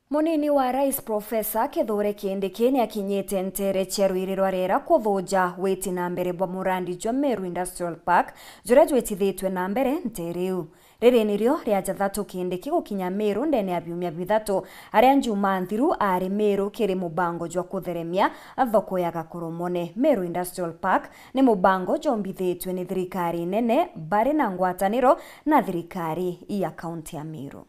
Munini wa rais Profesa Kithure Kindiki ni akinyite ntere cherwiriro rera kuthuja witi na mbere bwa murandi jwa Meru Industrial Park jura jwitithitwe na mbere nteriu. Riri nirio ria jathatu Kindiki gukinya Meru ndene ya biumia bithatu aria njuma nthiru ari Meru kiri mubango jwa kutheremia thoko ya Gakoromone. Meru Industrial Park ni mubango jombithitwe ni thirikari nene bari na ngwataniro na thirikari ya kaunti ya Meru.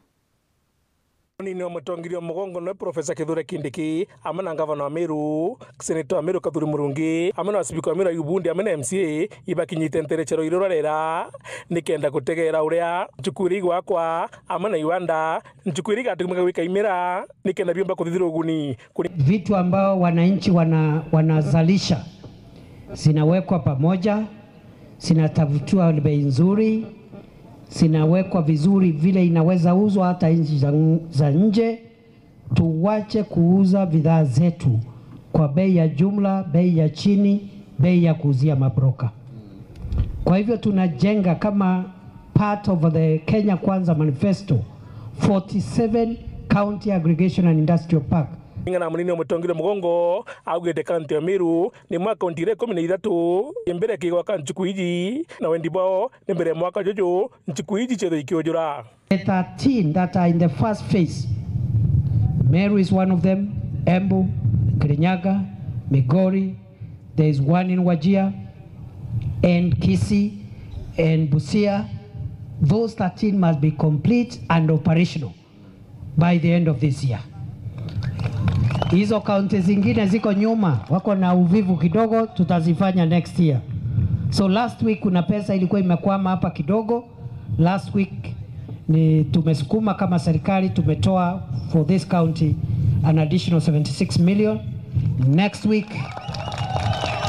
Munini wa mutongirio mugongo no Profesa Kithure Kindiki amana gavana wa Meru, senator wa Meru Kadhuri Murungi, amana speaker wa Meru Ayubu Bundi, amana MCA ibakinyite nterechero iroro rera nikenda gutegera uria njukuri gwakwa amana Iwanda njukuri gatumika wika imera nikenda biomba kuthithira uguni vitu ambao wananchi wanazalisha zinawekwa pamoja, zinatafutiwa bei nzuri, sinawekwa vizuri vile inaweza uzwa hata nchi za nje. Tuwache kuuza bidhaa zetu kwa bei ya jumla, bei ya chini, bei ya kuuzia mabroka. Kwa hivyo tunajenga kama part of the Kenya Kwanza Manifesto 47 County Aggregation and Industrial Park. Ngana munini wa mutongirio mugongo augete kaunti ya Meru ni mwaka 2013 imbere kigwa kan Nchukuiji na wendibo ni mbere mwaka jojo Nchukuiji chedo ikiojura. 13 that are in the first phase. Meru is one of them, Embu, Kirinyaga, Migori, there is one in Wajir, and Kisii, and Busia. Those 13 must be complete and operational by the end of this year. Hizo kaunti zingine ziko nyuma, wako na uvivu kidogo, tutazifanya next year. So last week kuna pesa ilikuwa imekwama hapa kidogo. Last week ni tumesukuma kama serikali, tumetoa for this county an additional 76 million. Next week,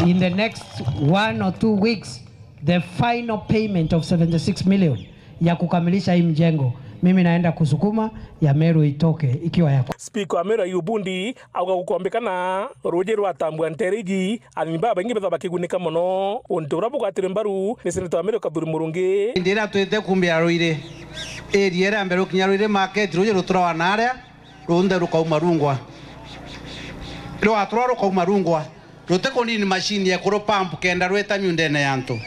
in the next 1 or 2 weeks, the final payment of 76 million ya kukamilisha hii mjengo mimi naenda kusukuma ya Meru itoke ikiwa yako. Speaker wa Meru Ayubu Bundi auga gukombekana roje rwa tambwa nteriji animba bangi betha bakigunika muno ontora bugatire mbaru ni senator wa Meru Kadhuri Murungi ndira twete kumbia roire eriera mbere kinya roire market roje rutura wa naria runde rukauma rungwa ro atoro rukauma rungwa rote konini machine ya kuro pump kenda rweta myundene yanto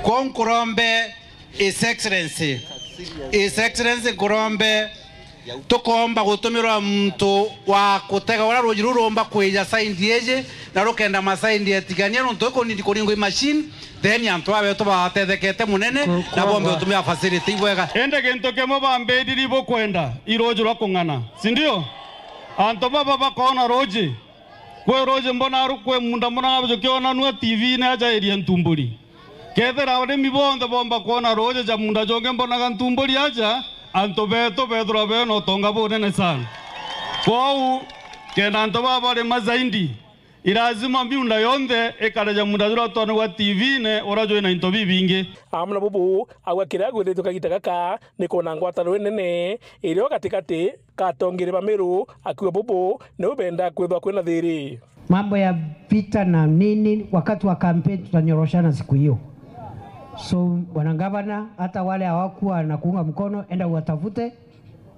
konkurombe His Excellency Kurombe tukomba gutumirwa mtu wa kutega wala rojiru romba kweja saindi eje na rokenda masaindi etigania no toko ni koringo machine then yanto abe to batethekete munene na bombe utumia facility bwega ende gento kemo bambe diribo kwenda irojo rakongana sindio anto baba bakona roji kwe roje mbona rukwe munda mbona abujo kiona nwa TV na aja eri ntumburi Kethera ore mibonde bomba kuona roje ja munda jonge mbona gantumbori aja anto beto pedro be no tonga bonene sana kwau kena anto baba re mazaindi irazima miunda yonde ekara ja munda jura tone wa TV ne orajo ina into bibinge amna bubu agwakira gwete tukagita kaka nikona ngwatano nene irio katikati katongire ba Meru akiwa bubu ne ubenda kwethwa kwena thiri mambo ya vita na nini wakati wa campaign tutanyoroshana siku hiyo. So wanagavana hata wale hawakuwa na kuunga mkono enda uwatafute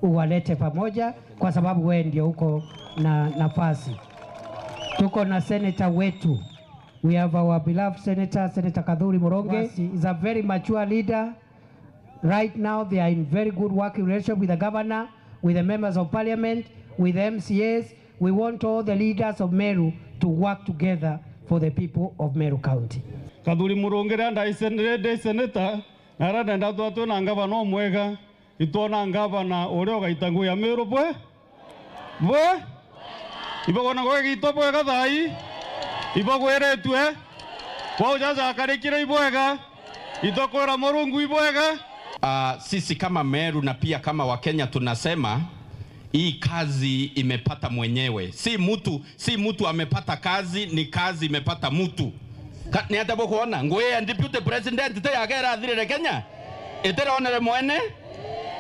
uwalete pamoja kwa sababu wewe ndio uko na nafasi. Tuko na senator wetu. We have our beloved Senator Kadhuri Murungi. He is a very mature leader. Right now they are in very good working relationship with the governor, with the members of parliament, with the MCAs. We want all the leaders of Meru to work together for the people of Meru County. Kadhuri Murungi randa isenere senator narada ndatu atu na ngavana omwega itona ngavana oreo gaitangu ya Meru bwe ibogona go gito bwega thai ibogweretwe kwa ujaza akarikira ibwega itokora Murungu ibwega. Sisi kama Meru na pia kama Wakenya tunasema hii kazi imepata mwenyewe, si mtu amepata kazi, ni kazi imepata mtu. Ni hata kuona ngoye deputy president te agera thire Kenya etera onere mwene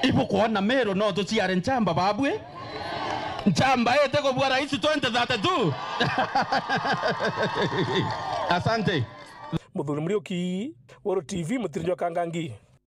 ipo kuona Meru no to ciare nchamba babwe nchamba ete ko bwa rais 2032 asante Muthuri Murioki Woro TV Mutirinyo Kangangi.